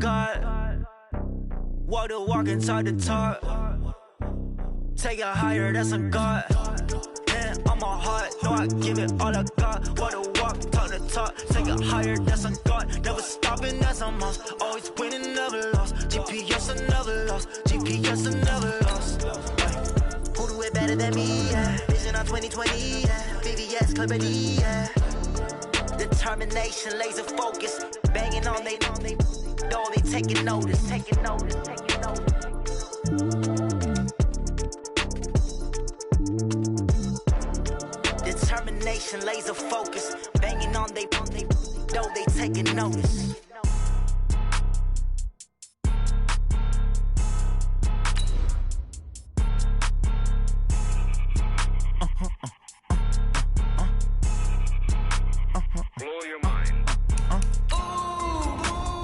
God. Walk the walk and talk the talk. Take it higher, that's a God. Man, I'm a heart, no, I give it all I got. Walk the walk, talk the talk. Take it higher, that's a God. Never stopping, that's a must. Always winning, never lost. GPS, I never lost. GPS, I never lost. Who do it better than me? Yeah. Vision on 2020. Yeah. VVS, Clarity. Yeah. Determination, laser focus. Banging on they door, they taking notice. Taking notice. Determination, laser focus. Banging on they door, they taking notice. Blow your mind.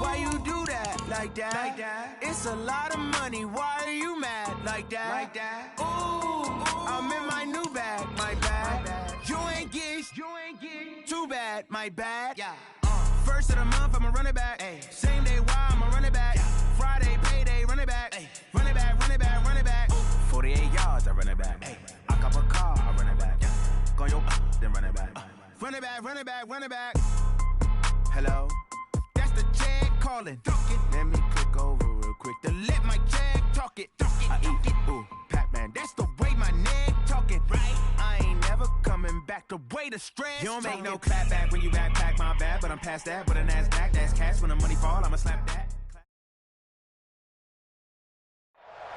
Why you do that like that? It's a lot of money. Why are you mad like that? Ooh, I'm in my new bag, my bad. You ain't get too bad, my bad. Yeah. First of the month, I'ma run it back. Ay. Same day, why I'ma run it back. Friday, payday, run it back. Ay. Run it back, run it back, run it back. 48 yards, I run it back. Ay. I cop a car, I run it back. Go yo, then run it back. Run it back, run it back, run it back. Hello, that's the check calling. Let me click over real quick to let my check talk it. I eat it, ooh, Pac-Man, that's the way my neck talking. Right, I ain't never coming back. The way the stress. You don't make no clap back when you backpack, my bad. But I'm past that, but an ass back, that's cash. When the money fall, I'ma slap that.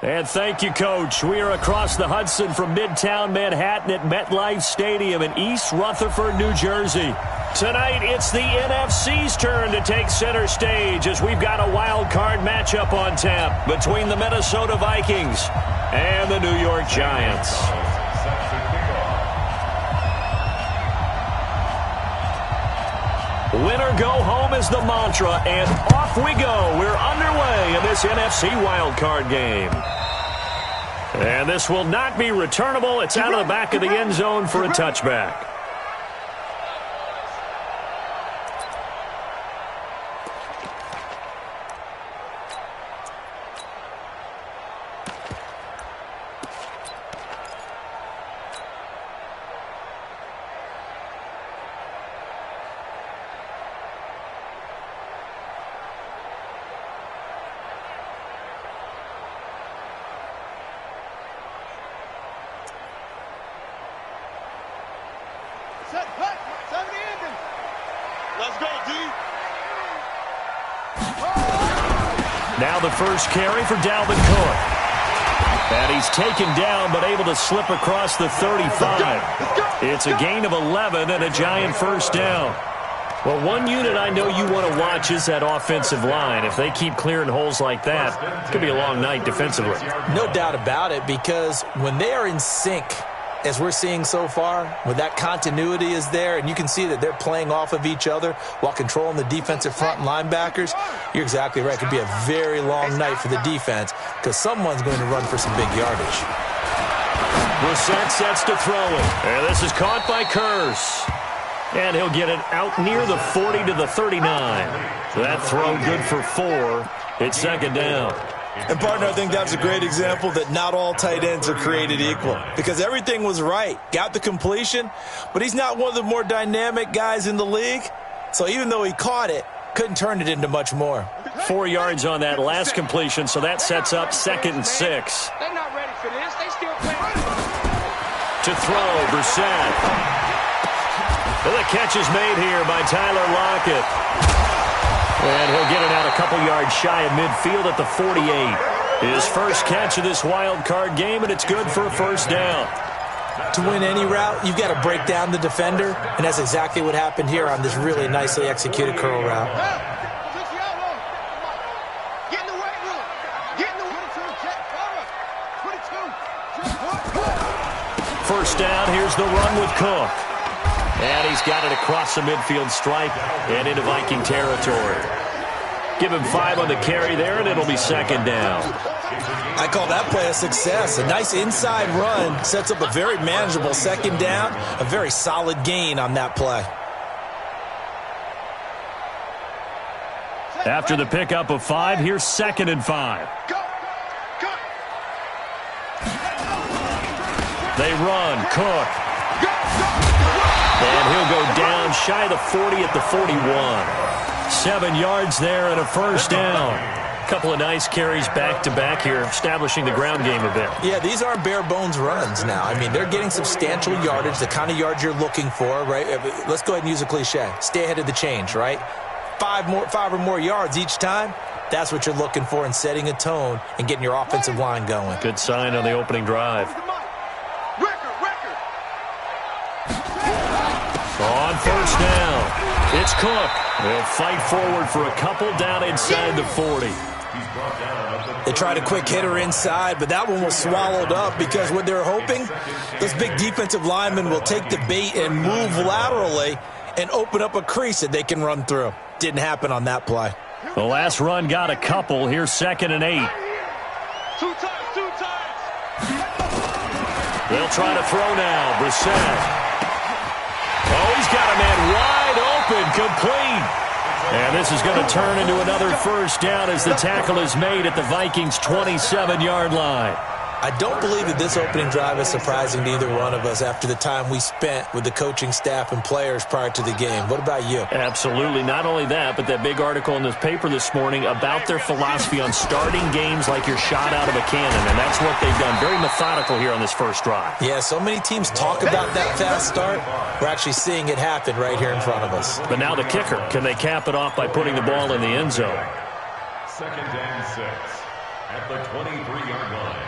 And thank you, Coach. We are across the Hudson from Midtown Manhattan at MetLife Stadium in East Rutherford, New Jersey. Tonight, it's the NFC's turn to take center stage as we've got a wild card matchup on tap between the Minnesota Vikings and the New York Giants. Winner go home is the mantra, and off we go. We're underway in this NFC wildcard game. And this will not be returnable. It's out of the back of the end zone for a touchback. Let's go, D. Now the first carry for Dalvin Cook. And he's taken down but able to slip across the 35. It's a gain of 11 and a Giant first down. Well, one unit I know you want to watch is that offensive line. If they keep clearing holes like that, it could be a long night defensively. No doubt about it, because when they are in sync, as we're seeing so far, when that continuity is there and you can see that they're playing off of each other while controlling the defensive front linebackers, you're exactly right. It could be a very long night for the defense because someone's going to run for some big yardage. Brissett sets to throw it. And this is caught by Curse. And he'll get it out near the 40 to the 39. That throw good for 4. It's second down. And, partner, I think that's a great example that not all tight ends are created equal because everything was right. Got the completion, but he's not one of the more dynamic guys in the league. So even though he caught it, couldn't turn it into much more. 4 yards on that last completion, so that sets up 2nd and 6. They're not ready for this. They still playing. To throw, Brissett. And the catch is made here by Tyler Lockett. And he'll get it out a couple yards shy of midfield at the 48. His first catch of this wild card game, and it's good for a first down. To win any route, you've got to break down the defender, and that's exactly what happened here on this really nicely executed curl route. First down, here's the run with Cook. And he's got it across the midfield stripe and into Viking territory. Give him 5 on the carry there, and it'll be second down. I call that play a success. A nice inside run sets up a very manageable second down, a very solid gain on that play. After the pickup of 5, here's 2nd and 5. They run. Cook. And he'll go down shy of the 40 at the 41. 7 yards there and a first down. Couple of nice carries back-to-back here, establishing the ground game a bit. Yeah, these aren't bare-bones runs now. I mean, they're getting substantial yardage, the kind of yards you're looking for, right? Let's go ahead and use a cliche. Stay ahead of the change, right? 5 or more yards each time. That's what you're looking for in setting a tone and getting your offensive line going. Good sign on the opening drive. On first down, it's Cook. They'll fight forward for a couple down inside the 40. They tried a quick hitter inside, but that one was swallowed up because what they're hoping, those big defensive linemen will take the bait and move laterally and open up a crease that they can run through. Didn't happen on that play. The last run got a couple. Here's 2nd and 8. Two times. They'll try to throw now. Brissett. Oh, he's got a man wide open, complete. And this is going to turn into another first down as the tackle is made at the Vikings' 27-yard line. I don't believe that this opening drive is surprising to either one of us after the time we spent with the coaching staff and players prior to the game. What about you? Absolutely. Not only that, but that big article in this paper this morning about their philosophy on starting games like you're shot out of a cannon, and that's what they've done. Very methodical here on this first drive. Yeah, so many teams talk about that fast start. We're actually seeing it happen right here in front of us. But now the kicker. Can they cap it off by putting the ball in the end zone? 2nd and 6 at the 23-yard line.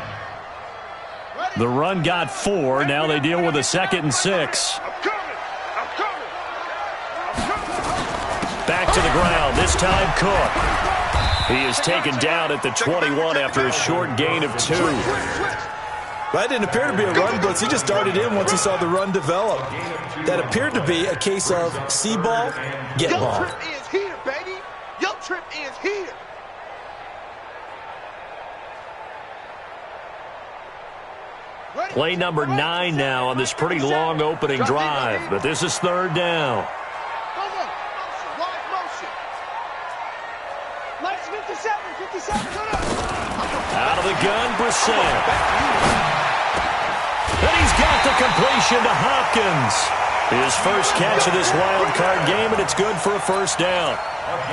The run got 4. Now they deal with a 2nd and 6. Back to the ground. This time Cook. He is taken down at the 21 after a short gain of 2. That didn't appear to be a run blitz. He just darted in once he saw the run develop. That appeared to be a case of see ball, get ball. Your trip is here, baby. Your trip is here. Play number 9 now on this pretty long opening drive, but this is 3rd down. Out of the gun, Brissett. And he's got the completion to Hopkins. His first catch of this wild card game, and it's good for a first down.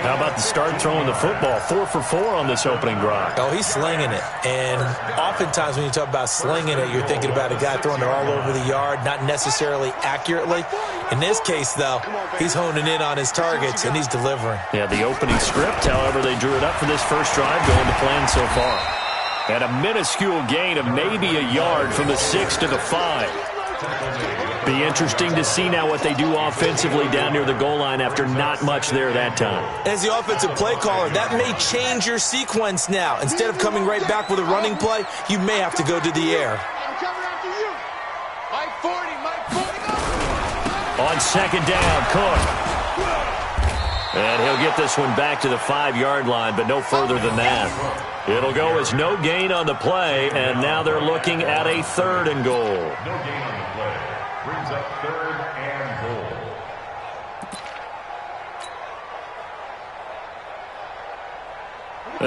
How about the start throwing the football? 4 for 4 on this opening drive. Oh, he's slinging it. And oftentimes when you talk about slinging it, you're thinking about a guy throwing it all over the yard, not necessarily accurately. In this case, though, he's honing in on his targets, and he's delivering. Yeah, the opening script, however, they drew it up for this first drive, going to plan so far. And a minuscule gain of maybe a yard from the 6 to the 5. Be interesting to see now what they do offensively down near the goal line after not much there that time. As the offensive play caller, that may change your sequence now. Instead of coming right back with a running play, you may have to go to the air. I'm coming after you. Mike 40. On 2nd down, Cook. And he'll get this one back to the 5-yard line, but no further than that. It'll go as no gain on the play, and now they're looking at a 3rd and goal. No gain on the play. Brings up 3rd and goal.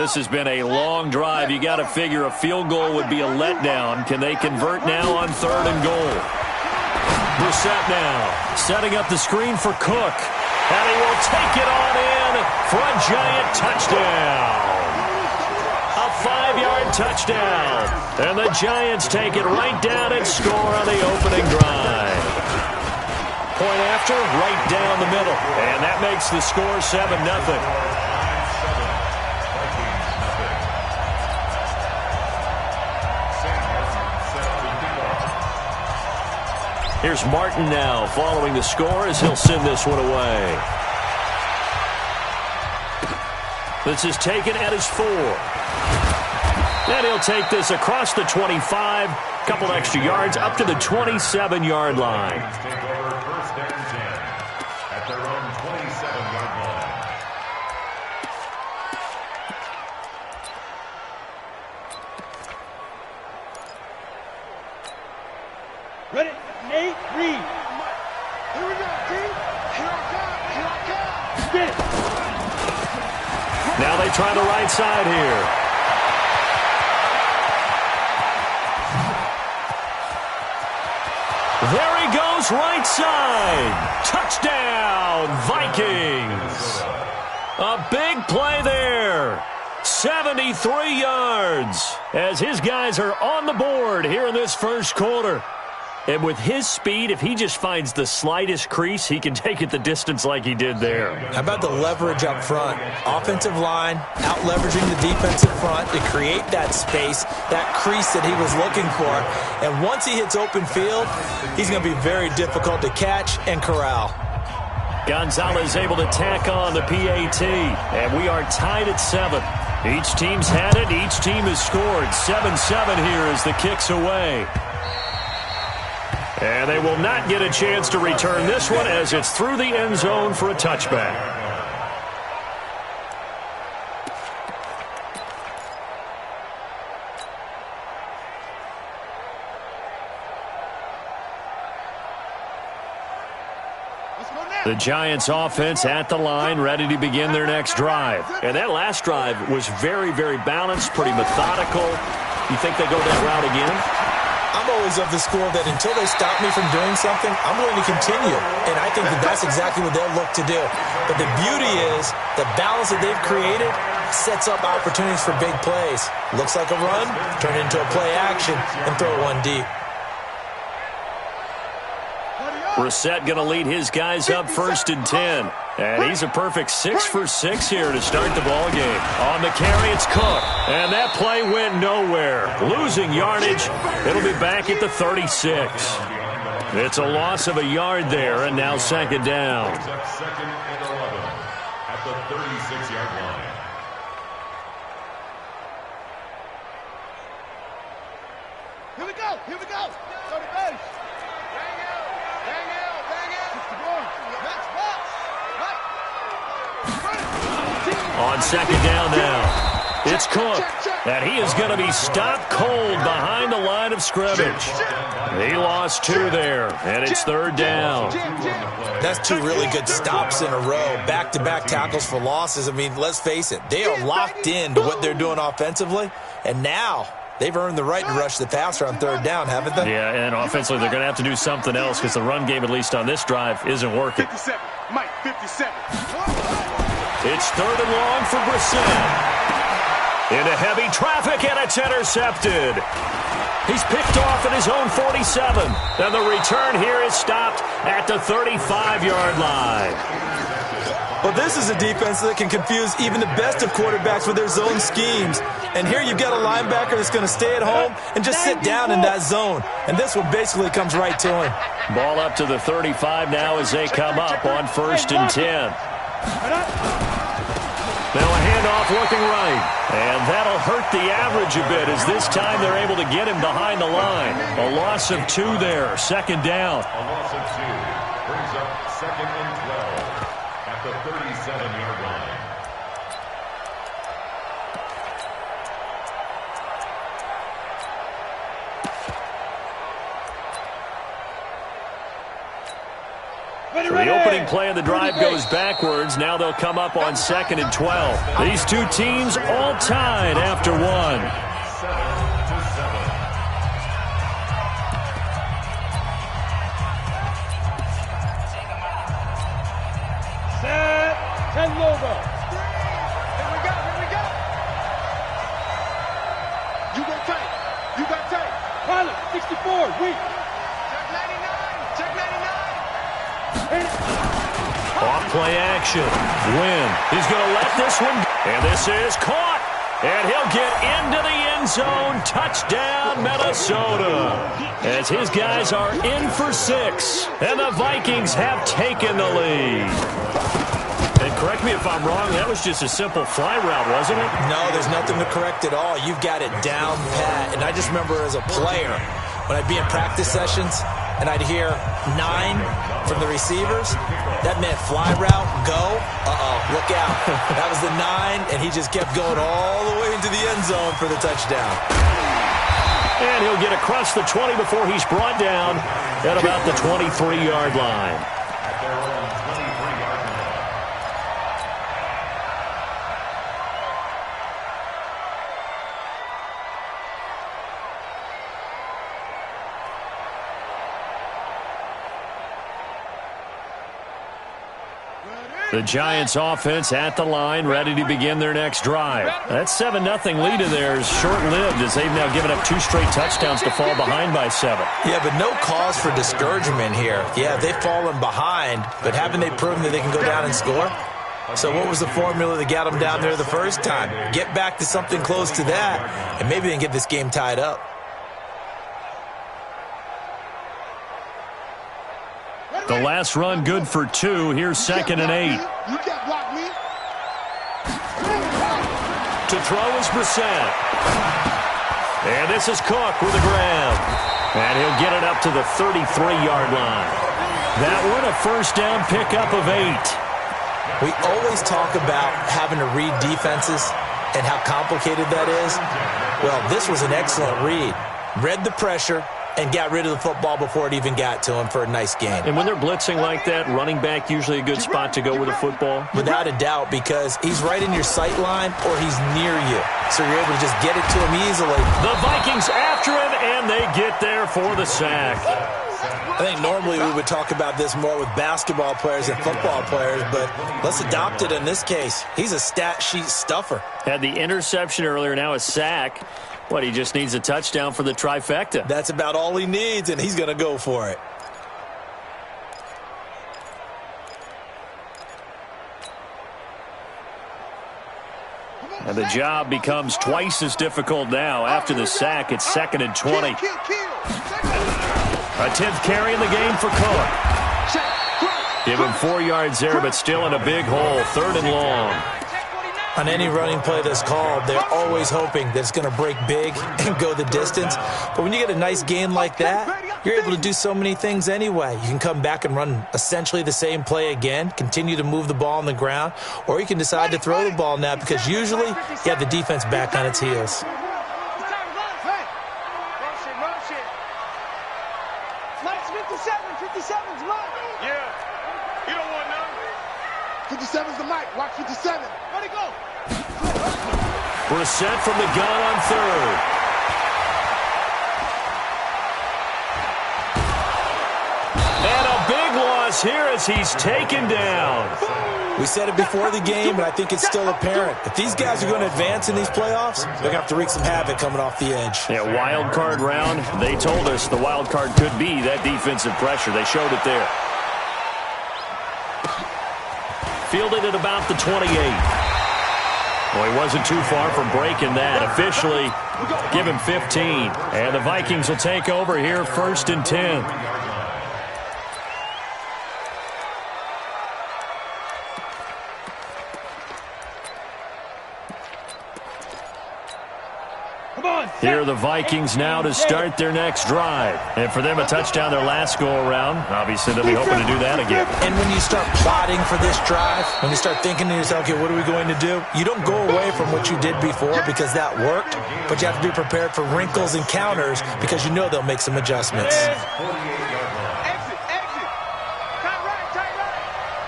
This has been a long drive. You got to figure a field goal would be a letdown. Can they convert now on 3rd and goal? Brissett now setting up the screen for Cook. And he will take it on in for a giant touchdown. A 5-yard touchdown. And the Giants take it right down and score on the opening drive. Point after, right down the middle. And that makes the score 7-0. Here's Martin now following the score as he'll send this one away. This is taken at his 4. And he'll take this across the 25, couple extra yards up to the 27-yard line. Take over 1st and 10 at their own 27-yard line. Ready? Nate, read. Here we go, team. Here I come. Here I come. Get it. Now they try the right side here. There he goes, right side. Touchdown, Vikings. A big play there. 73 yards as his guys are on the board here in this first quarter. And with his speed, if he just finds the slightest crease, he can take it the distance like he did there. How about the leverage up front? Offensive line, out-leveraging the defensive front to create that space, that crease that he was looking for. And once he hits open field, he's going to be very difficult to catch and corral. Gonzalez able to tack on the PAT, and we are tied at 7. Each team's had it. Each team has scored. 7-7 here as the kick's away. And they will not get a chance to return this one as it's through the end zone for a touchback. The Giants offense at the line, ready to begin their next drive. And that last drive was very, very balanced, pretty methodical. You think they go that route again? I'm always of the school that until they stop me from doing something, I'm going to continue. And I think that that's exactly what they'll look to do. But the beauty is the balance that they've created sets up opportunities for big plays. Looks like a run, turn it into a play action, and throw one deep. Brissett going to lead his guys up 1st and 10. And he's a perfect 6 for 6 here to start the ball game. On the carry, it's Cook. And that play went nowhere. Losing yardage. It'll be back at the 36. It's a loss of a yard there, and now 2nd down. 2nd and 11 at the 36-yard line. Here we go. Here we go. Go to base. Bang out. Bang out. Bang out. Let's watch. On 2nd down now, it's Cook, and he is going to be stopped cold behind the line of scrimmage. He lost 2 there, and it's 3rd down. That's 2 really good stops in a row, back-to-back tackles for losses. I mean, let's face it, they are locked in to what they're doing offensively, and now they've earned the right to rush the passer on 3rd down, haven't they? Yeah, and offensively they're going to have to do something else because the run game, at least on this drive, isn't working. 57. Mike, 57. It's 3rd and long for Brissett. Into heavy traffic, and it's intercepted. He's picked off at his own 47. And the return here is stopped at the 35-yard line. Well, this is a defense that can confuse even the best of quarterbacks with their zone schemes. And here you've got a linebacker that's going to stay at home and just sit down in that zone. And this one basically comes right to him. Ball up to the 35 now as they come up on 1st and 10. Now a handoff looking right. And that'll hurt the average a bit as this time they're able to get him behind the line. A loss of 2 there. 2nd down. A loss of 2 brings up 2nd and 12 at the 37-yard line. So the opening play of the drive goes backwards. Now they'll come up on 2nd and 12. These 2 teams all tied after 1. 7-7. Set. 10 logo. Here we go. Here we go. You go tight. You got tight. Pilot, 64. Weak. Check 99. Check 99. Off play action. Win. He's going to let this one go. And this is caught. And he'll get into the end zone. Touchdown, Minnesota. As his guys are in for 6. And the Vikings have taken the lead. And correct me if I'm wrong, that was just a simple fly route, wasn't it? No, there's nothing to correct at all. You've got it down pat. And I just remember as a player, when I'd be in practice sessions, and I'd hear 9 from the receivers, that meant fly route, go, look out. That was the 9, and he just kept going all the way into the end zone for the touchdown. And he'll get across the 20 before he's brought down at about the 23-yard line. At their own 23-yard line. The Giants offense at the line, ready to begin their next drive. That 7-0 lead of theirs short-lived as they've now given up 2 straight touchdowns to fall behind by 7. Yeah, but no cause for discouragement here. Yeah, they've fallen behind, but haven't they proven that they can go down and score? So what was the formula that got them down there the first time? Get back to something close to that, and maybe they can get this game tied up. The last run good for 2. Here's 2nd and 8. You can't block me. To throw is Brissett. And this is Cook with a grab. And he'll get it up to the 33-yard line. That one a first down pickup of 8. We always talk about having to read defenses and how complicated that is. Well, this was an excellent read. Read the pressure and got rid of the football before it even got to him for a nice gain. And when they're blitzing like that, running back usually a good spot to go with a football? Without a doubt, because he's right in your sight line or he's near you. So you're able to just get it to him easily. The Vikings after him, and they get there for the sack. I think normally we would talk about this more with basketball players and football players, but let's adopt it in this case. He's a stat sheet stuffer. Had the interception earlier, now a sack. What, he just needs a touchdown for the trifecta. That's about all he needs, and he's going to go for it. And the job becomes twice as difficult now. After the sack, it's 2nd and 20. A 10th carry in the game for Cook. Give him 4 yards there, but still in a big hole. 3rd and long. On any running play that's called, they're always hoping that it's going to break big and go the distance. But when you get a nice gain like that, you're able to do so many things anyway. You can come back and run essentially the same play again, continue to move the ball on the ground, or you can decide to throw the ball now because usually you have the defense back on its heels. Mike's 57's Mike. Yeah. You don't want none. 57's the Mike. Watch 57. Where'd he go? Brissett from the gun on 3rd. And a big loss here as he's taken down. We said it before the game, and I think it's still apparent. If these guys are going to advance in these playoffs, they're going to have to wreak some havoc coming off the edge. Yeah, wild card round. They told us the wild card could be that defensive pressure. They showed it there. Fielded at about the 28. Well, he wasn't too far from breaking that. Officially, give him 15. And the Vikings will take over here 1st and 10. Here are the Vikings now to start their next drive. And for them, a touchdown their last go-around. Obviously, they'll be hoping to do that again. And when you start plotting for this drive, when you start thinking to yourself, okay, what are we going to do? You don't go away from what you did before because that worked, but you have to be prepared for wrinkles and counters because you know they'll make some adjustments. Exit. Tight right.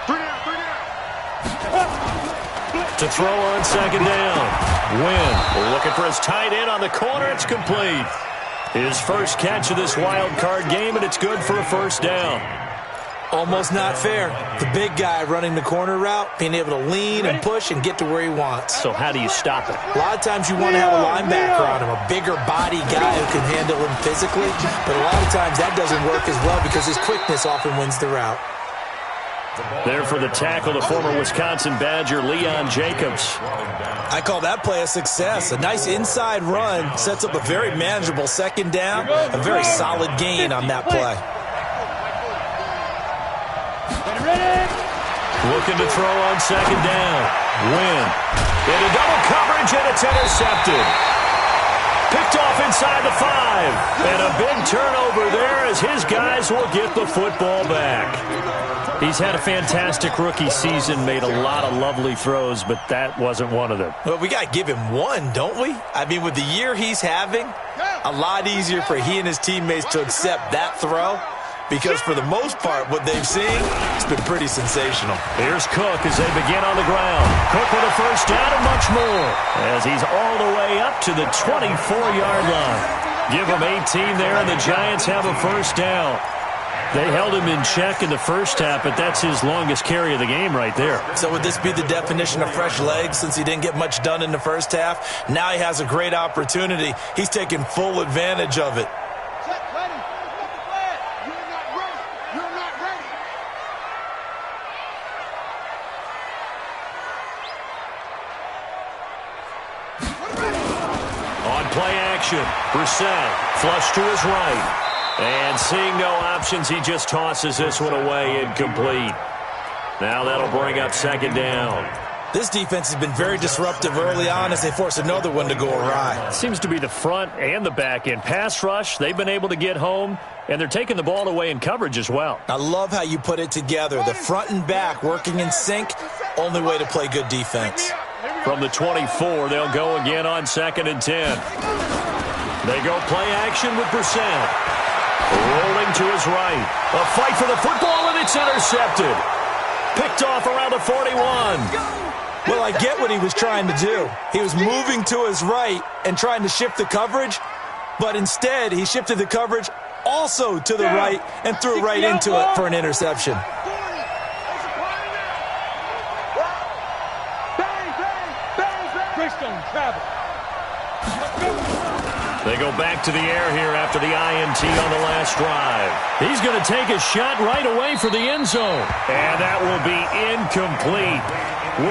Bring down. To throw on 2nd down. Wynn, we're looking for his tight end on the corner. It's complete. His first catch of this wild card game, and it's good for a 1st down. Almost not fair. The big guy running the corner route, being able to lean and push and get to where he wants. So how do you stop it? A lot of times you want to have a linebacker on him, a bigger body guy who can handle him physically, but a lot of times that doesn't work as well because his quickness often wins the route. There for the tackle, the former Wisconsin Badger, Leon Jacobs. I call that play a success. A nice inside run sets up a very manageable 2nd down, a very solid gain on that play. Looking to throw on 2nd down. Wynn. Into double coverage, and it's intercepted. Picked off inside the 5. And a big turnover there as his guys will get the football back. He's had a fantastic rookie season, made a lot of lovely throws, but that wasn't one of them. Well, we got to give him one, don't we? I mean, with the year he's having, a lot easier for he and his teammates to accept that throw because for the most part, what they've seen, it's been pretty sensational. Here's Cook as they begin on the ground. Cook with a 1st down and much more as he's all the way up to the 24-yard line. Give him 18 there, and the Giants have a 1st down. They held him in check in the first half, but that's his longest carry of the game right there. So would this be the definition of fresh legs since he didn't get much done in the first half? Now he has a great opportunity. He's taking full advantage of it. On play action, Brissett flush to his right. And seeing no options, he just tosses this one away, incomplete. Now that'll bring up second down. This defense has been very disruptive early on as they force another one to go awry. Seems to be the front and the back end. Pass rush, they've been able to get home, and they're taking the ball away in coverage as well. I love how you put it together. The front and back working in sync, only way to play good defense. From the 24, they'll go again on 2nd and 10. They go play action with Brissett. Rolling to his right. A fight for the football, and it's intercepted. Picked off around the 41. Well, I get what he was trying to do. He was moving to his right and trying to shift the coverage, but instead he shifted the coverage also to the right and threw right into it for an interception. They go back to the air here after the INT on the last drive. He's going to take a shot right away for the end zone. And that will be incomplete.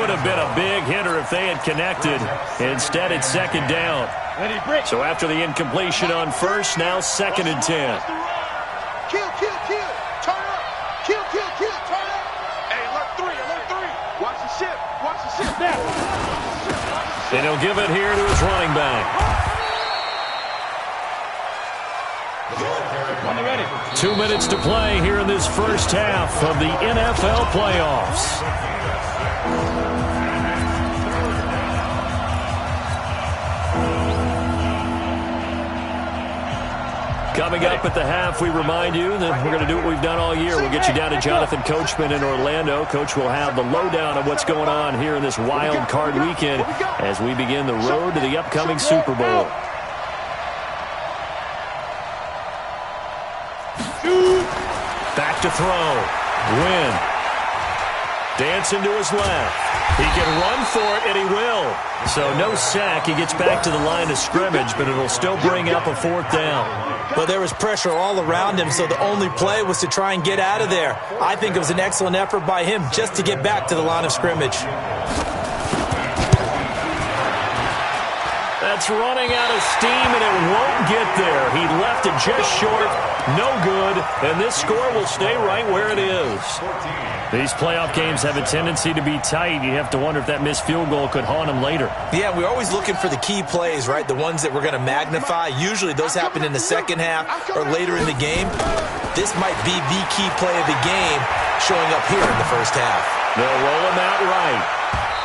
Would have been a big hitter if they had connected. Instead, it's second down. So after the incompletion on first, now 2nd and 10. Kill. Turn up. Kill. Turn up. Hey, alert three. Watch the ship. Now. And he'll give it here to his running back. When they're ready. 2 minutes to play here in this first half of the NFL playoffs. Coming up at the half, we remind you that we're going to do what we've done all year. We'll get you down to Jonathan Coachman in Orlando. Coach will have the lowdown of what's going on here in this wild card weekend as we begin the road to the upcoming Super Bowl. Back to throw. Win. Dancing to his left. He can run for it, and he will. So no sack. He gets back to the line of scrimmage, but it'll still bring up a 4th down. Well, there was pressure all around him, so the only play was to try and get out of there. I think it was an excellent effort by him just to get back to the line of scrimmage. That's running out of steam, and it won't get there. He left it just short. No good, and this score will stay right where it is. These playoff games have a tendency to be tight. You have to wonder if that missed field goal could haunt him later. Yeah, we're always looking for the key plays, right? The ones that we're going to magnify. Usually those happen in the second half or later in the game. This might be the key play of the game showing up here in the first half. They'll roll him out right.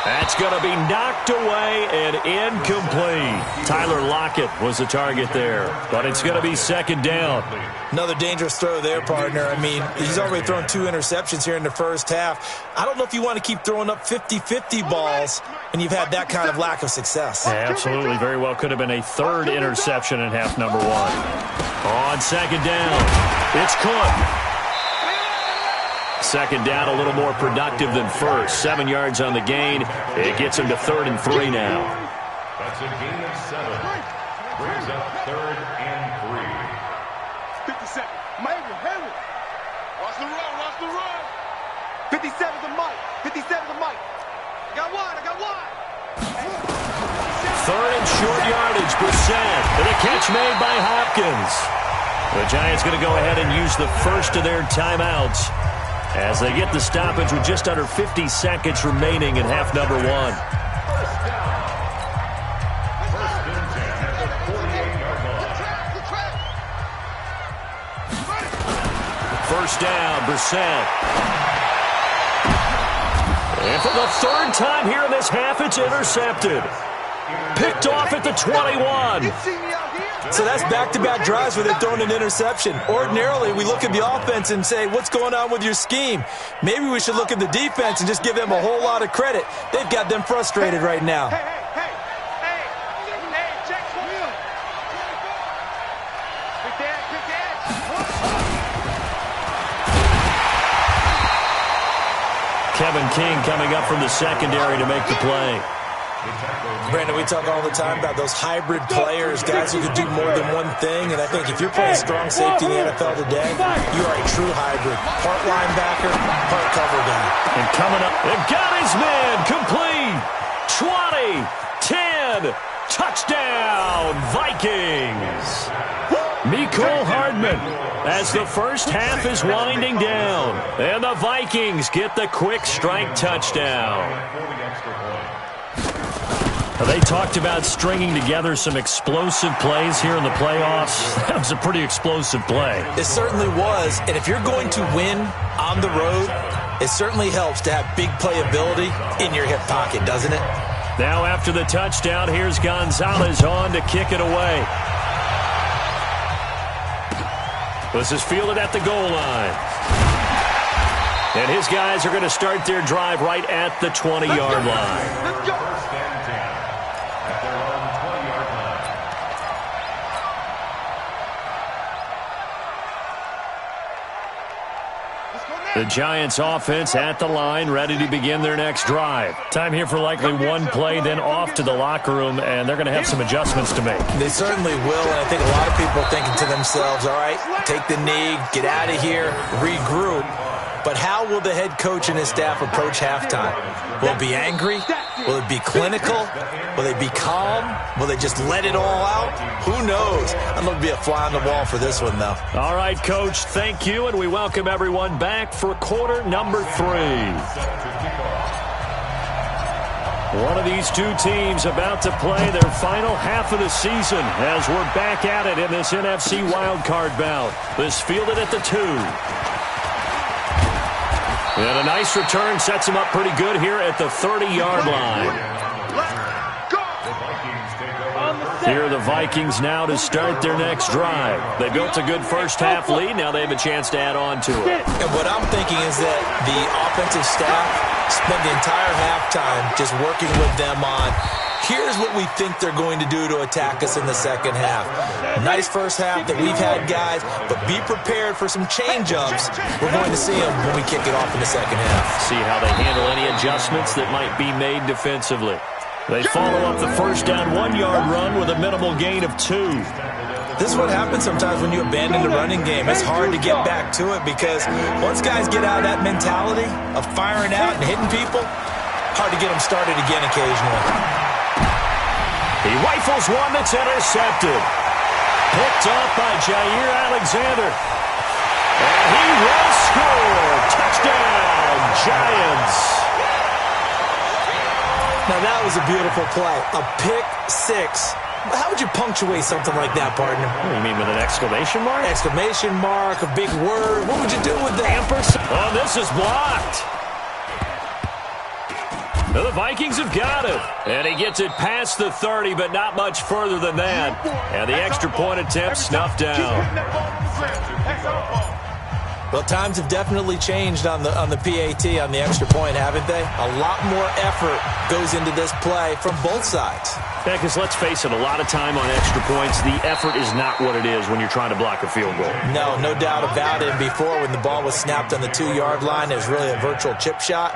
That's going to be knocked away and incomplete. Tyler Lockett was the target there, but it's going to be second down. Another dangerous throw there, partner. I mean, he's already thrown 2 interceptions here in the first half. I don't know if you want to keep throwing up 50-50 balls when you've had that kind of lack of success. Yeah, absolutely. Very well could have been a 3rd interception in half number 1. On second down, it's Cook. Second down, a little more productive than first. 7 yards on the gain. It gets him to 3rd and 3 now. That's a gain of 7. Brings up 3rd and 3. 57. Heavy. Watch the run. 57's a Mike. I got one. 3rd and short yardage, Brissett. And a catch made by Hopkins. The Giants going to go ahead and use the first of their timeouts as they get the stoppage with just under 50 seconds remaining in half number 1. First and 10 at the 48-yard line. First down, Brissett. And for the 3rd time here in this half, it's intercepted. Picked off at the 21. So that's back-to-back drives where they've thrown an interception. Ordinarily, we look at the offense and say, what's going on with your scheme? Maybe we should look at the defense and just give them a whole lot of credit. They've got them frustrated right now. Kevin King coming up from the secondary to make the play. Brandon, we talk all the time about those hybrid players, guys who can do more than one thing, and I think if you're playing strong safety in the NFL today, you are a true hybrid. Part linebacker, part cover guy. And coming up, they've got his man complete. 20, 10, touchdown, Vikings. Mecole Hardman as the first half is winding down. And the Vikings get the quick strike touchdown. They talked about stringing together some explosive plays here in the playoffs. That was a pretty explosive play. It certainly was. And if you're going to win on the road, it certainly helps to have big playability in your hip pocket, doesn't it? Now after the touchdown, here's Gonzalez on to kick it away. This is fielded at the goal line. And his guys are going to start their drive right at the 20-yard line. Let's go. First and 10 at their own 20-yard line. The Giants offense at the line, ready to begin their next drive. Time here for likely one play, then off to the locker room, and they're going to have some adjustments to make. They certainly will, and I think a lot of people are thinking to themselves, all right, take the knee, get out of here, regroup. But how will the head coach and his staff approach halftime? Will it be angry? Will it be clinical? Will they be calm? Will they just let it all out? Who knows? I'm going to be a fly on the wall for this one, though. All right, Coach, thank you, and we welcome everyone back for quarter number 3. One of these two teams about to play their final half of the season as we're back at it in this NFC wildcard bout. This fielded at the 2. And a nice return sets him up pretty good here at the 30-yard line. Here are the Vikings now to start their next drive. They built a good first-half lead. Now they have a chance to add on to it. And what I'm thinking is that the offensive staff spent the entire halftime just working with them on, here's what we think they're going to do to attack us in the second half. Nice first half that we've had, guys, but be prepared for some change-ups. We're going to see them when we kick it off in the second half. See how they handle any adjustments that might be made defensively. They follow up the first down 1-yard run with a minimal gain of 2. This is what happens sometimes when you abandon the running game. It's hard to get back to it because once guys get out of that mentality of firing out and hitting people, hard to get them started again occasionally. He rifles one that's intercepted. Picked up by Jair Alexander. And he will score. Touchdown, Giants. Now that was a beautiful play. A pick 6. How would you punctuate something like that, partner? What do you mean, with an exclamation mark? Exclamation mark, a big word. What would you do with that? Ampersand. Oh, this is blocked. The Vikings have got it. And he gets it past the 30, but not much further than that. And the extra point attempt snuffed down. Well, times have definitely changed on the PAT, on the extra point, haven't they? A lot more effort goes into this play from both sides. Yeah, because let's face it, a lot of time on extra points, the effort is not what it is when you're trying to block a field goal. No doubt about it. And before, when the ball was snapped on the 2-yard line, it was really a virtual chip shot.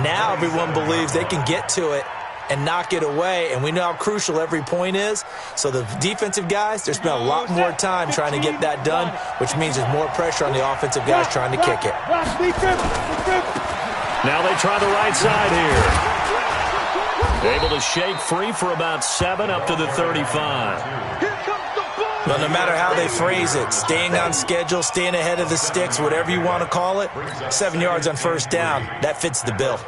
Now everyone believes they can get to it and knock it away, and we know how crucial every point is. So the defensive guys, there's been a lot more time trying to get that done, which means there's more pressure on the offensive guys trying to kick it. Now they try the right side here. Able to shake free for about 7 up to the 35. Well, no matter how they phrase it, staying on schedule, staying ahead of the sticks, whatever you want to call it, 7 yards on first down, that fits the bill.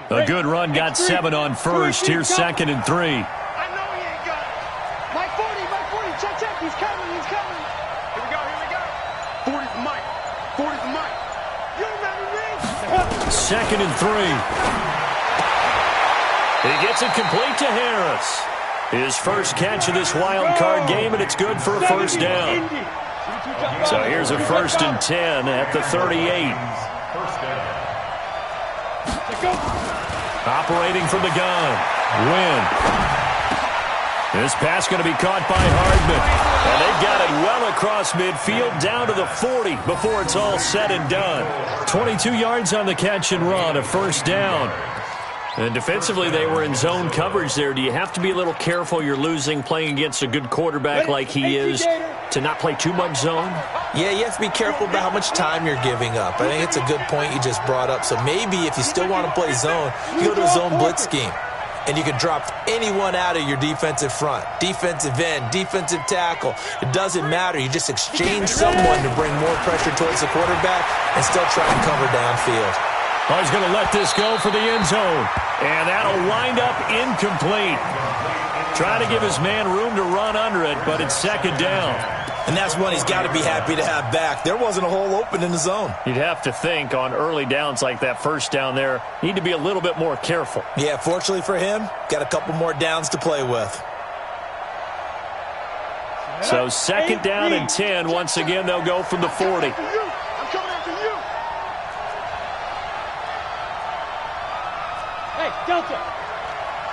A good run, got 7 on first. Here's 2nd and 3. I know he ain't got it. Mike 40, check, he's coming. Here we go. 40's Mike. You remember me? 2nd and 3. He gets it complete to Harris. His first catch of this wild card game, and it's good for a first down. So here's a 1st and 10 at the 38. First down. Operating from the gun. Wynn. This pass going to be caught by Hardman. And they've got it well across midfield down to the 40 before it's all said and done. 22 yards on the catch and run, a first down. And defensively, they were in zone coverage there. Do you have to be a little careful you're losing playing against a good quarterback like he is to not play too much zone? Yeah, you have to be careful about how much time you're giving up. I think it's a good point you just brought up. So maybe if you still want to play zone, you go to a zone blitz scheme. And you can drop anyone out of your defensive front. Defensive end, defensive tackle. It doesn't matter. You just exchange someone to bring more pressure towards the quarterback and still try and cover downfield. Oh, he's going to let this go for the end zone. And that'll wind up incomplete. Trying to give his man room to run under it, but it's second down. And that's one he's got to be happy to have back. There wasn't a hole open in the zone. You'd have to think on early downs like that first down there, need to be a little bit more careful. Yeah, fortunately for him, got a couple more downs to play with. So second down and 10. Once again, they'll go from the 40. I'm coming after you. Hey, Delta.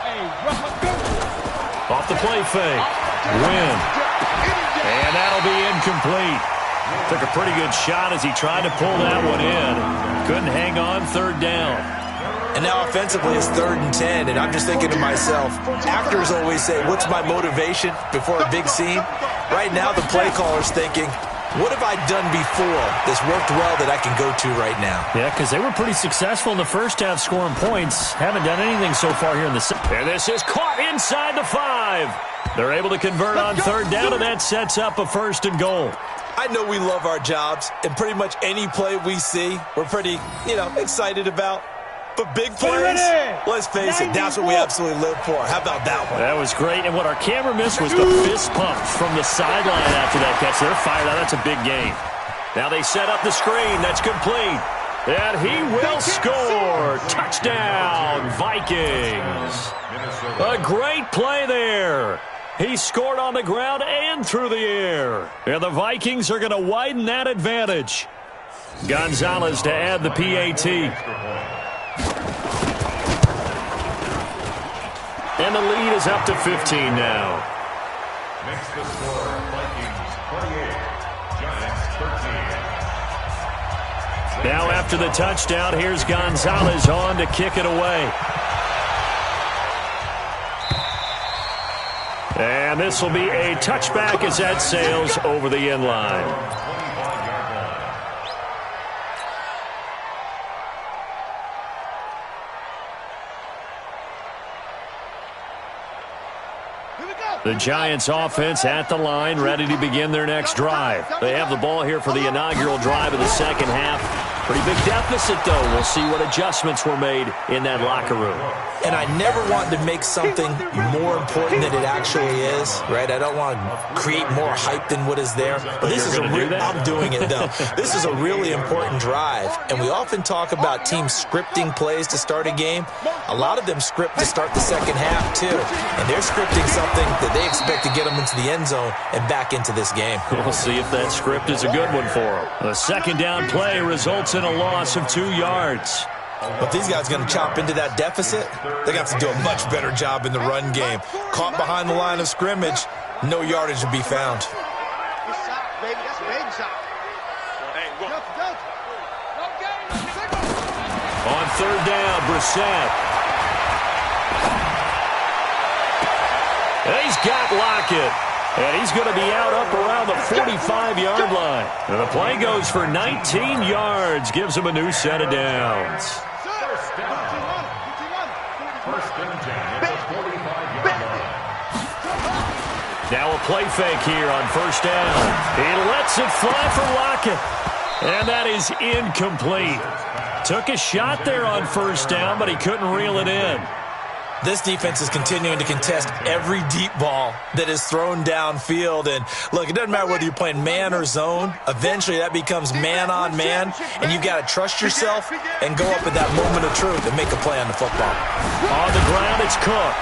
Hey, rough up. Off the play fake. Win. And that'll be incomplete. Took a pretty good shot as he tried to pull that one in. Couldn't hang on, third down. And now offensively it's 3rd and 10, and I'm just thinking to myself, actors always say, what's my motivation before a big scene? Right now the play caller's thinking, what have I done before that's worked well that I can go to right now? Yeah, because they were pretty successful in the first half scoring points. Haven't done anything so far here in the second. And this is caught inside the 5. They're able to convert on third down, and that sets up a 1st and goal. I know we love our jobs, and pretty much any play we see, we're pretty, excited about. But big plays, let's face it, that's what we absolutely live for. How about that one? That was great, and what our camera missed was the fist pump from the sideline after that catch. They're fired out. That's a big game. Now they set up the screen. That's complete. And he will score. Touchdown, Vikings. A great play there. He scored on the ground and through the air. And the Vikings are going to widen that advantage. Gonzalez to add the PAT. And the lead is up to 15 now. Makes the score Vikings 28, Giants 13. Now after the touchdown, here's Gonzalez on to kick it away. And this will be a touchback as that sails over the end line. The Giants offense at the line, ready to begin their next drive. They have the ball here for the inaugural drive of the second half. Pretty big deficit, though. We'll see what adjustments were made in that locker room. And I never want to make something more important than it actually is, right? I don't want to create more hype than what is there. But this is I'm doing it, though. This is a really important drive. And we often talk about teams scripting plays to start a game. A lot of them script to start the second half, too. And they're scripting something that they expect to get them into the end zone and back into this game. We'll see if that script is a good one for them. The second down play results in a loss of 2 yards. But these guys are going to chop into that deficit. They're going to have to do a much better job in the run game. Caught behind the line of scrimmage, no yardage to be found. On third down, Brissett. And he's got Lockett. And he's going to be out up around the 45-yard line. And the play goes for 19 yards. Gives him a new set of downs. First and 10 at the 45-yard line. Now a play fake here on first down. He lets it fly for Lockett. And that is incomplete. Took a shot there on first down, but he couldn't reel it in. This defense is continuing to contest every deep ball that is thrown downfield. And, look, it doesn't matter whether you're playing man or zone. Eventually, that becomes man-on-man, and you've got to trust yourself and go up at that moment of truth and make a play on the football. On the ground, it's Cook.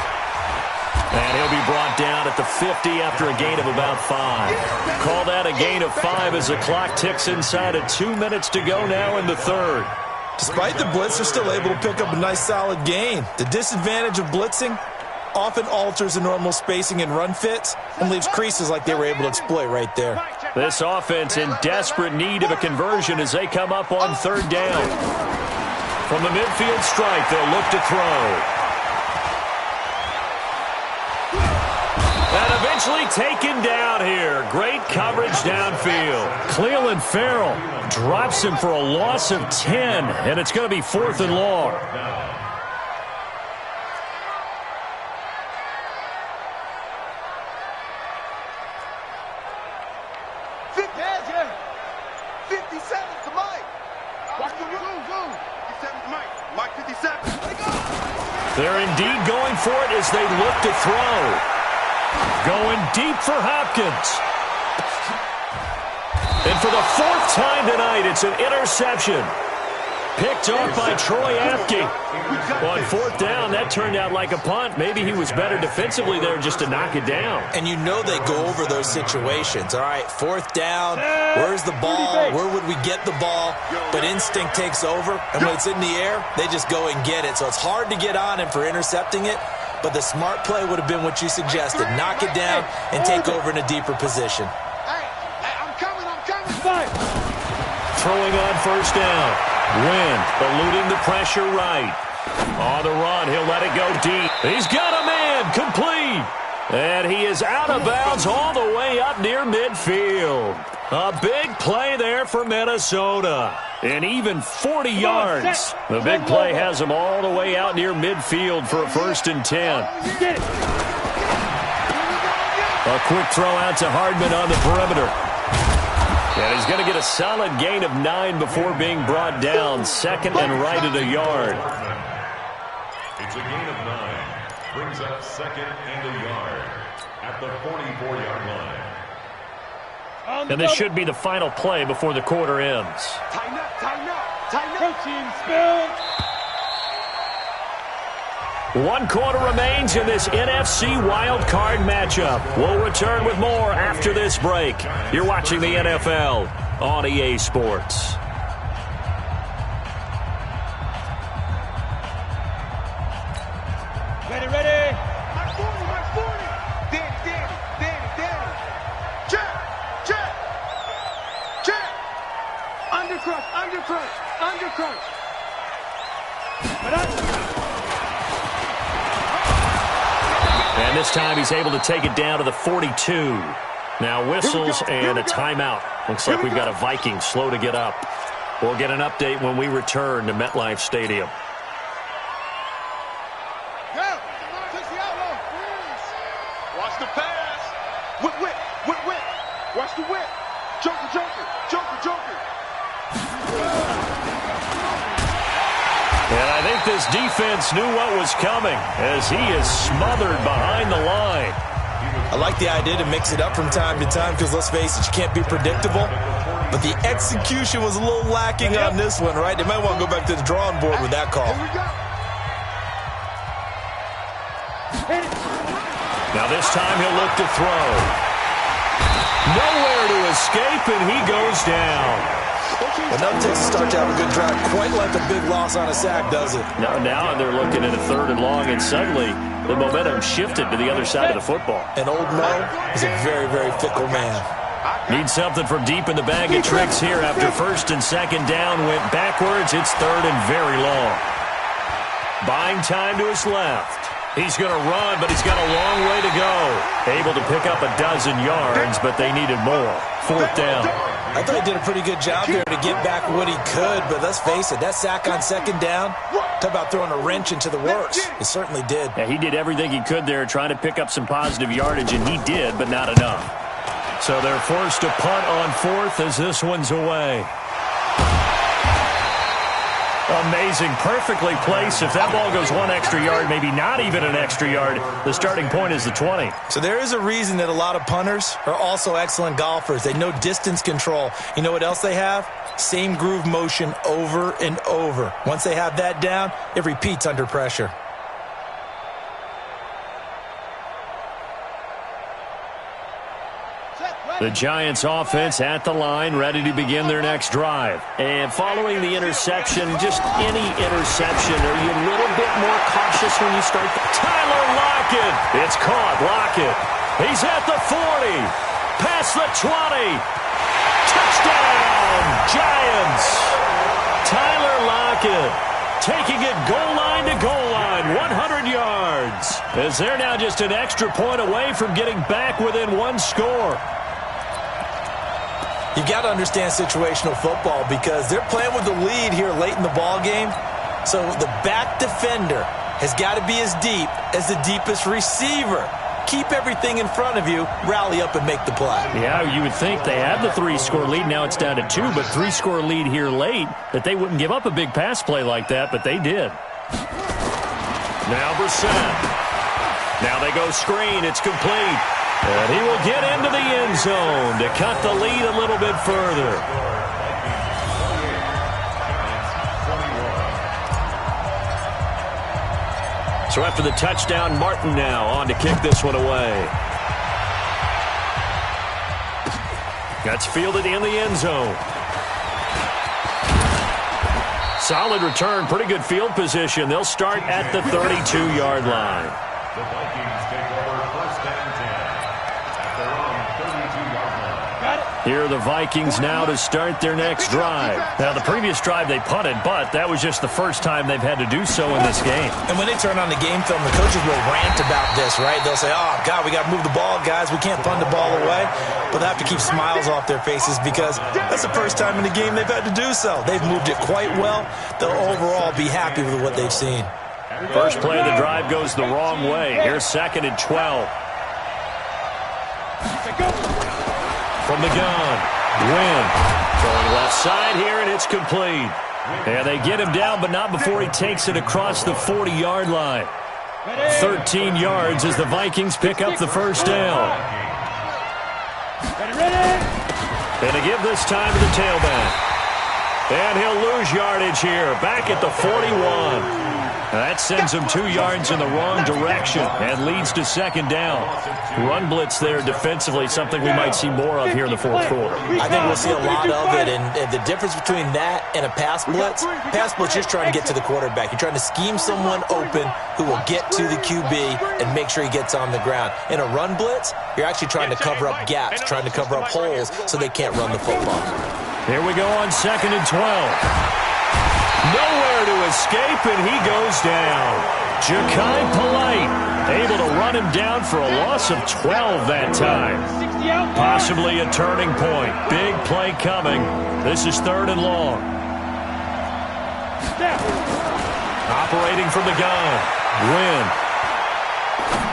And he'll be brought down at the 50 after a gain of about 5. Call that a gain of 5 as the clock ticks inside of 2 minutes to go now in the third. Despite the blitz, they're still able to pick up a nice solid gain. The disadvantage of blitzing, often alters the normal spacing and run fits and leaves creases like they were able to exploit right there. This offense in desperate need of a conversion as they come up on third down. From the midfield stripe, they'll look to throw. And eventually taken down here. Great coverage downfield. Cleveland Farrell drops him for a loss of 10, and it's going to be 4th and long. They're indeed going for it as they look to throw. Going deep for Hopkins. And for the 4th time tonight, it's an interception. Picked off by Troy Apke. On 4th down, that turned out like a punt. Maybe he was better defensively there just to knock it down. And you know they go over those situations. All right, 4th down, where's the ball? Where would we get the ball? But instinct takes over, and when it's in the air, they just go and get it. So it's hard to get on him for intercepting it, but the smart play would have been what you suggested. Knock it down and take over in a deeper position. I'm coming. Throwing on 1st down. Wynn eluding the pressure right. On the run, he'll let it go deep. He's got a man, complete. And he is out of bounds all the way up near midfield. A big play there for Minnesota. And even 40 yards. The big play has him all the way out near midfield for a 1st and 10. A quick throw out to Hardman on the perimeter. And he's going to get a solid gain of 9 before being brought down. 2nd and right at a yard. It's a gain of 9. Brings up 2nd and a yard at the 44-yard line. And this should be the final play before the quarter ends. Tighten up. Protein spill. 1 quarter remains in this NFC Wild Card matchup. We'll return with more after this break. You're watching the NFL on EA Sports. Ready. My 40. Danny. Jack. Undercrush. And this time he's able to take it down to the 42. Now whistles and a timeout. Looks like we've got a Viking slow to get up. We'll get an update when we return to MetLife Stadium. Watch the pass. Whip. Watch the whip. Joker. And I think this defense knew what was coming as he is smothered behind the line. I like the idea to mix it up from time to time because, let's face it, you can't be predictable. But the execution was a little lacking on this one, right? They might want to go back to the drawing board with that call. Now this time he'll look to throw. Nowhere to escape, and he goes down. Well, nothing takes a start to have a good drive quite like a big loss on a sack, does it? Now they're looking at a 3rd and long, and suddenly the momentum shifted to the other side of the football. And old Mo is a very, very fickle man. Need something from deep in the bag of tricks here after 1st and 2nd down went backwards. It's 3rd and very long. Buying time to his left. He's going to run, but he's got a long way to go. Able to pick up a 12 yards, but they needed more. 4th down. I thought he did a pretty good job there to get back what he could, but let's face it, that sack on 2nd down, talk about throwing a wrench into the works. It certainly did. Yeah, he did everything he could there, trying to pick up some positive yardage, and he did, but not enough. So they're forced to punt on 4th as this one's away. Amazing, perfectly placed. If that ball goes 1 extra yard, maybe not even an extra yard, the starting point is the 20. So there is a reason that a lot of punters are also excellent golfers. They know distance control. You know what else they have? Same groove motion over and over. Once they have that down, it repeats under pressure. Set, right. The Giants offense at the line, ready to begin their next drive. And following the interception, just any interception, are you a little bit more cautious when you start? Tyler Lockett. It's caught. Lockett. He's at the 40. Past the 20. Touchdown, Giants. Tyler Lockett taking it goal line to goal line, 100 yards. As they're now just an extra point away from getting back within one score. You've got to understand situational football because they're playing with the lead here late in the ball game. So the back defender has got to be as deep as the deepest receiver. Keep everything in front of you, rally up and make the play. Yeah, you would think they had the 3-score lead. Now it's down to 2, but 3-score lead here late, that they wouldn't give up a big pass play like that, but they did. Now Brissett. Now they go screen. It's complete. And he will get into the end zone to cut the lead a little bit further. So after the touchdown, Martin now on to kick this one away. That's fielded in the end zone. Solid return, pretty good field position. They'll start at the 32-yard line. The Vikings take over first and 10 at their own 32-yard line. Here are the Vikings now to start their next drive. Now, the previous drive they punted, but that was just the first time they've had to do so in this game. And when they turn on the game film, the coaches will rant about this, right? They'll say, oh, God, we got to move the ball, guys. We can't punt the ball away. But they have to keep smiles off their faces because that's the first time in the game they've had to do so. They've moved it quite well. They'll overall be happy with what they've seen. First play of the drive goes the wrong way. Here's 2nd and 12. From the gun, Wynn. Throwing left side here, and it's complete. And they get him down, but not before he takes it across the 40-yard line. 13 yards as the Vikings pick up the first down. And to give this time to the tailback. And he'll lose yardage here, back at the 41. That sends him 2 yards in the wrong direction and leads to 2nd down. Run blitz there defensively, something we might see more of here in the fourth quarter. I think we'll see a lot of it, and the difference between that and a pass blitz just trying to get to the quarterback. You're trying to scheme someone open who will get to the QB and make sure he gets on the ground. In a run blitz, you're actually trying to cover up gaps, trying to cover up holes so they can't run the football. Here we go on 2nd and 12. Nowhere to escape, and he goes down. Ja'Kai Polite able to run him down for a loss of 12 that time. Possibly a turning point. Big play coming. This is 3rd and long. Operating from the gun. Wynn.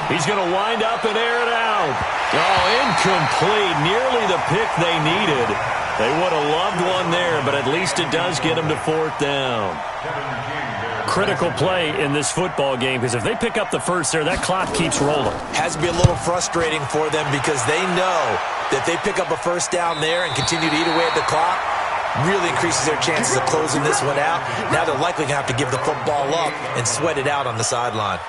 He's going to wind up and air it out. Oh, incomplete. Nearly the pick they needed. They would have loved one there, but at least it does get them to 4th down. Critical play in this football game, because if they pick up the first there, that clock keeps rolling. Has to be a little frustrating for them because they know that they pick up a first down there and continue to eat away at the clock, really increases their chances of closing this one out. Now they're likely going to have to give the football up and sweat it out on the sideline.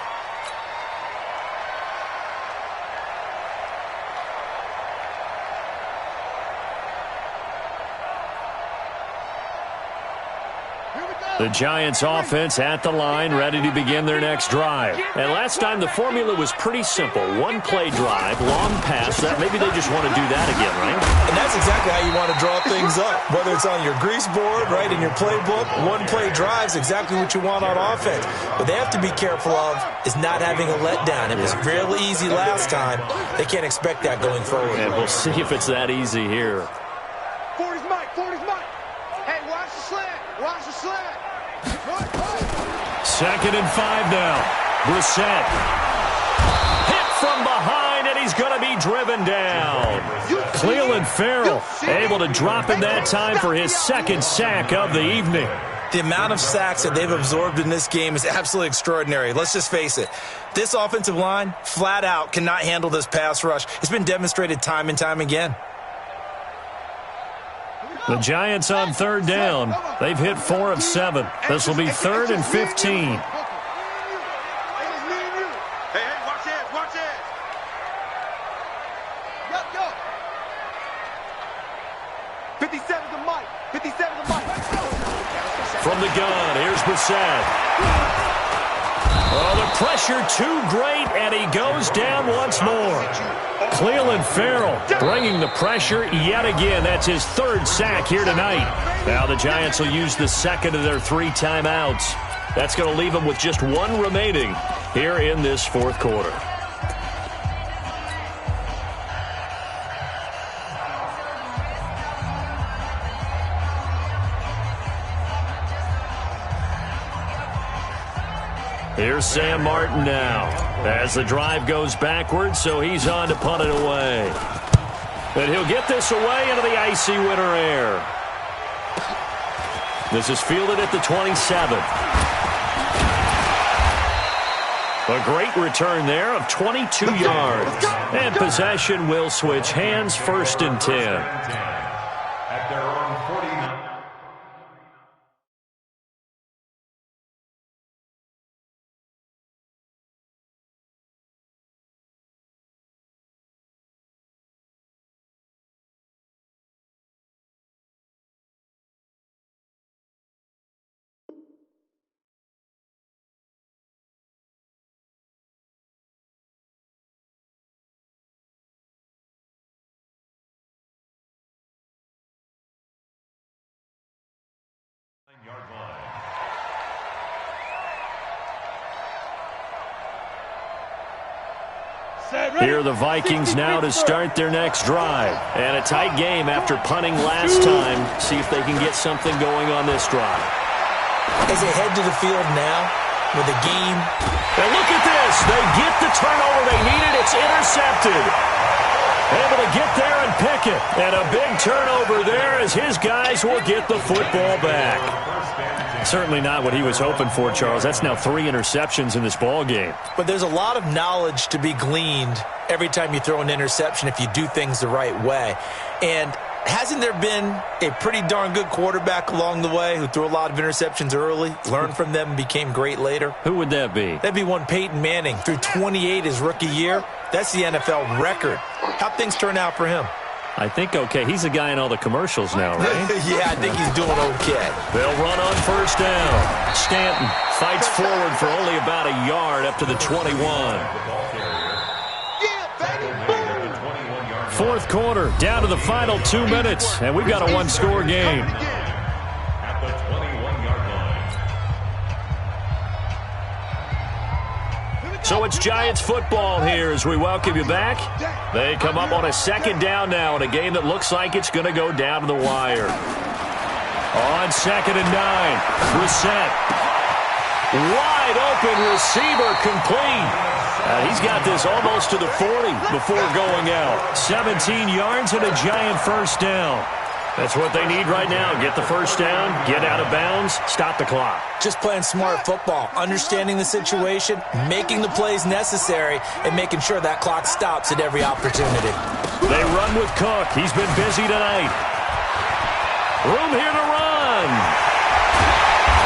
The Giants offense at the line, ready to begin their next drive. And last time the formula was pretty simple. One play drive, long pass. That maybe they just want to do that again, right? And that's exactly how you want to draw things up. Whether it's on your grease board, right, in your playbook, one play drive is exactly what you want on offense. What they have to be careful of is not having a letdown. It was real easy last time. They can't expect that going forward. And we'll see if it's that easy here. 40's Mike, 40's Mike. Hey, watch the slant, watch the slant. 2nd and 5 now. Brissett. Hit from behind, and he's going to be driven down. Cleveland Farrell able to drop him that time for his 2nd sack of the evening. The amount of sacks that they've absorbed in this game is absolutely extraordinary. Let's just face it. This offensive line, flat out, cannot handle this pass rush. It's been demonstrated time and time again. The Giants on 3rd down. They've hit 4 of 7. This will be 3rd and 15. Hey, watch it, watch it. Go. 57 to Mike. From the gun, here's Brissett. Oh, the pressure too great, and he goes down once more. Cleveland Farrell bringing the pressure yet again. That's his third sack here tonight. Now the Giants will use the second of their 3 timeouts. That's going to leave them with just 1 remaining here in this fourth quarter. Here's Sam Martin now as the drive goes backwards, so he's on to punt it away. And he'll get this away into the icy winter air. This is fielded at the 27. A great return there of 22 yards. And possession will switch hands, 1st and 10. At their own 49. Here are the Vikings now to start their next drive. And a tight game after punting last time. See if they can get something going on this drive. As they head to the field now with a game. And look at this. They get the turnover they needed. It's intercepted. Able to get there and pick it. And a big turnover there as his guys will get the football back. Certainly not what he was hoping for, Charles. That's now 3 interceptions in this ball game. But there's a lot of knowledge to be gleaned every time you throw an interception if you do things the right way. And hasn't there been a pretty darn good quarterback along the way who threw a lot of interceptions early, learned from them, and became great later? Who would that be? That'd be one Peyton Manning. Threw 28 his rookie year. That's the NFL record. How'd things turn out for him? I think okay. He's the guy in all the commercials now, right? Yeah, I think he's doing okay. They'll run on 1st down. Stanton fights forward for only about a yard up to the 21. Fourth quarter, down to the final 2 minutes, and we've got a 1-score game. At the 21-yard line. So it's Giants football here as we welcome you back. They come up on a 2nd down now in a game that looks like it's going to go down to the wire. On 2nd and 9, Brissett. Wide open receiver complete. He's got this almost to the 40 before going out. 17 yards and a Giant 1st down. That's what they need right now. Get the 1st down, get out of bounds, stop the clock. Just playing smart football, understanding the situation, making the plays necessary, and making sure that clock stops at every opportunity. They run with Cook. He's been busy tonight. Room here to run.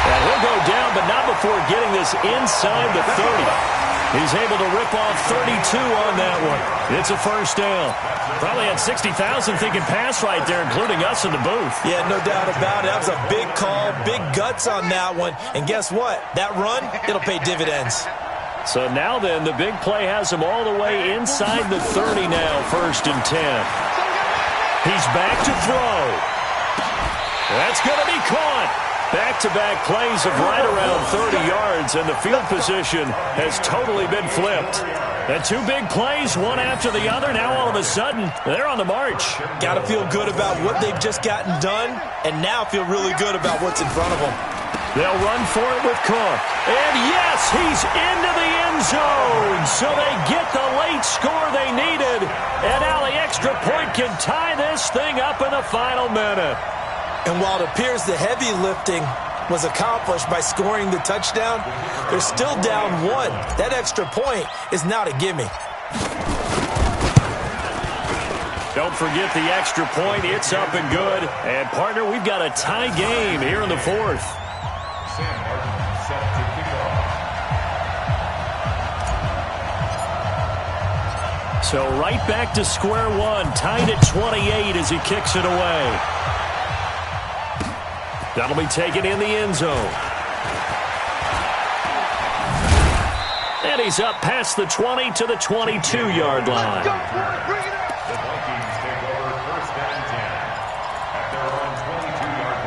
And he'll go down, but not before getting this inside the 30. He's able to rip off 32 on that one. It's a 1st down. Probably had 60,000 thinking pass right there, including us in the booth. Yeah, no doubt about it. That was a big call, big guts on that one. And guess what? That run, it'll pay dividends. So now then, the big play has him all the way inside the 30 now, 1st and 10. He's back to throw. That's going to be caught. Back-to-back plays of right around 30 yards, and the field position has totally been flipped. And 2 big plays, one after the other. Now all of a sudden, they're on the march. Got to feel good about what they've just gotten done, and now feel really good about what's in front of them. They'll run for it with Cook. And yes, he's into the end zone. So they get the late score they needed. And now the extra point can tie this thing up in the final minute. And while it appears the heavy lifting was accomplished by scoring the touchdown, they're still down 1. That extra point is not a gimme. Don't forget the extra point. It's up and good. And, partner, we've got a tie game here in the 4th. Sam Martin set to kick off. So right back to square one. Tied at 28 as he kicks it away. That'll be taken in the end zone. And he's up past the 20 to the 22-yard line. The Vikings take over first and 10 at their own 22-yard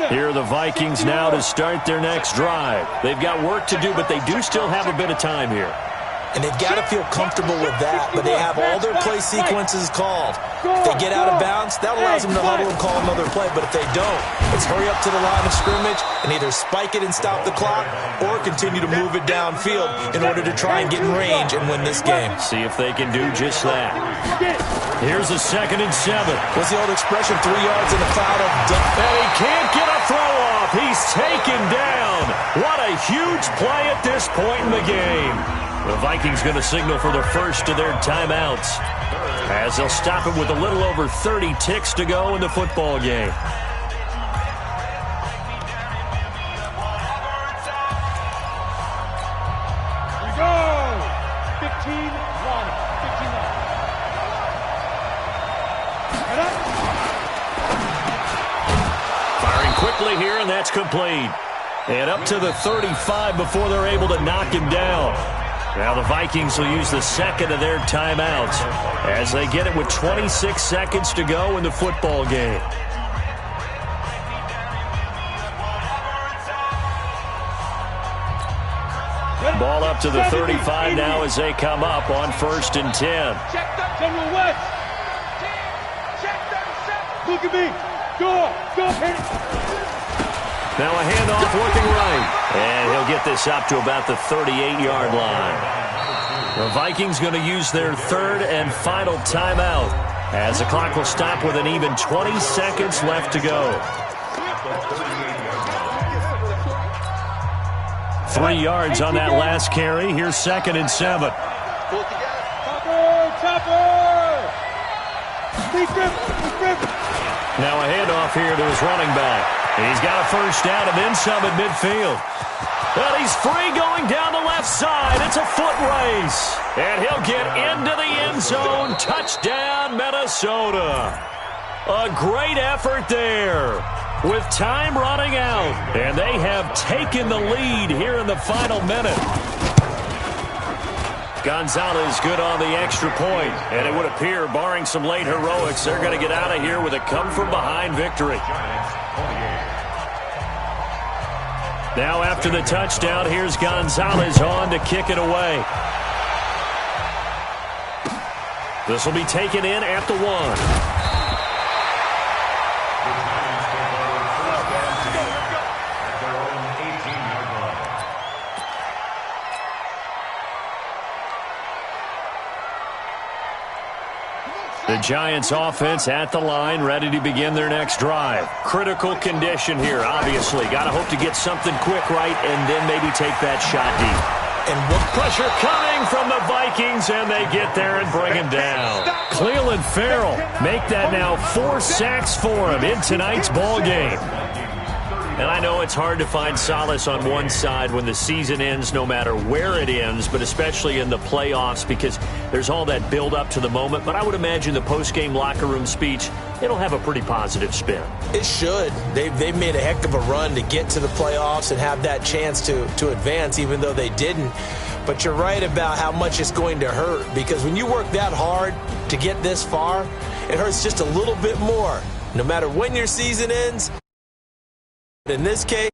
line. Here are the Vikings now to start their next drive. They've got work to do, but they do still have a bit of time here. And they've got to feel comfortable with that, but they have all their play sequences called. If they get out of bounds, that allows them to huddle and call another play, but if they don't, it's hurry up to the line of scrimmage and either spike it and stop the clock or continue to move it downfield in order to try and get in range and win this game. See if they can do just that. Here's a 2nd and 7. What's the old expression? 3 yards in a cloud of dust. And he can't get a throw off. He's taken down. What a huge play at this point in the game. The Vikings going to signal for the first of their timeouts as they'll stop it with a little over 30 ticks to go in the football game. Here we go. 15-1. 15-1. Head up. Firing quickly here, and that's complete. And up to the 35 before they're able to knock him down. Now the Vikings will use the second of their timeouts as they get it with 26 seconds to go in the football game. Ball up to the 35 now as they come up on 1st and 10. General West. Look at me. Go. Hit it. Now a handoff looking right. And he'll get this up to about the 38-yard line. The Vikings going to use their 3rd and final timeout as the clock will stop with an even 20 seconds left to go. 3 yards on that last carry. Here's 2nd and 7. Chopper. Now a handoff here to his running back. He's got a first down and then some at midfield. Well, he's free going down the left side. It's a foot race. And he'll get into the end zone. Touchdown, Minnesota. A great effort there with time running out. And they have taken the lead here in the final minute. Gonzalez good on the extra point. And it would appear, barring some late heroics, they're going to get out of here with a come-from-behind victory. Now after the touchdown, here's Gonzalez on to kick it away. This will be taken in at the 1. The Giants offense at the line, ready to begin their next drive. Critical condition here, obviously. Got to hope to get something quick right and then maybe take that shot deep. And what pressure coming from the Vikings, and they get there and bring him down. Cleveland Farrell make that now 4 sacks for him in tonight's ball game. And I know it's hard to find solace on one side when the season ends, no matter where it ends, but especially in the playoffs because there's all that build up to the moment. But I would imagine the post-game locker room speech, it'll have a pretty positive spin. It should. They've made a heck of a run to get to the playoffs and have that chance to advance, even though they didn't. But you're right about how much it's going to hurt because when you work that hard to get this far, it hurts just a little bit more, no matter when your season ends. In this case,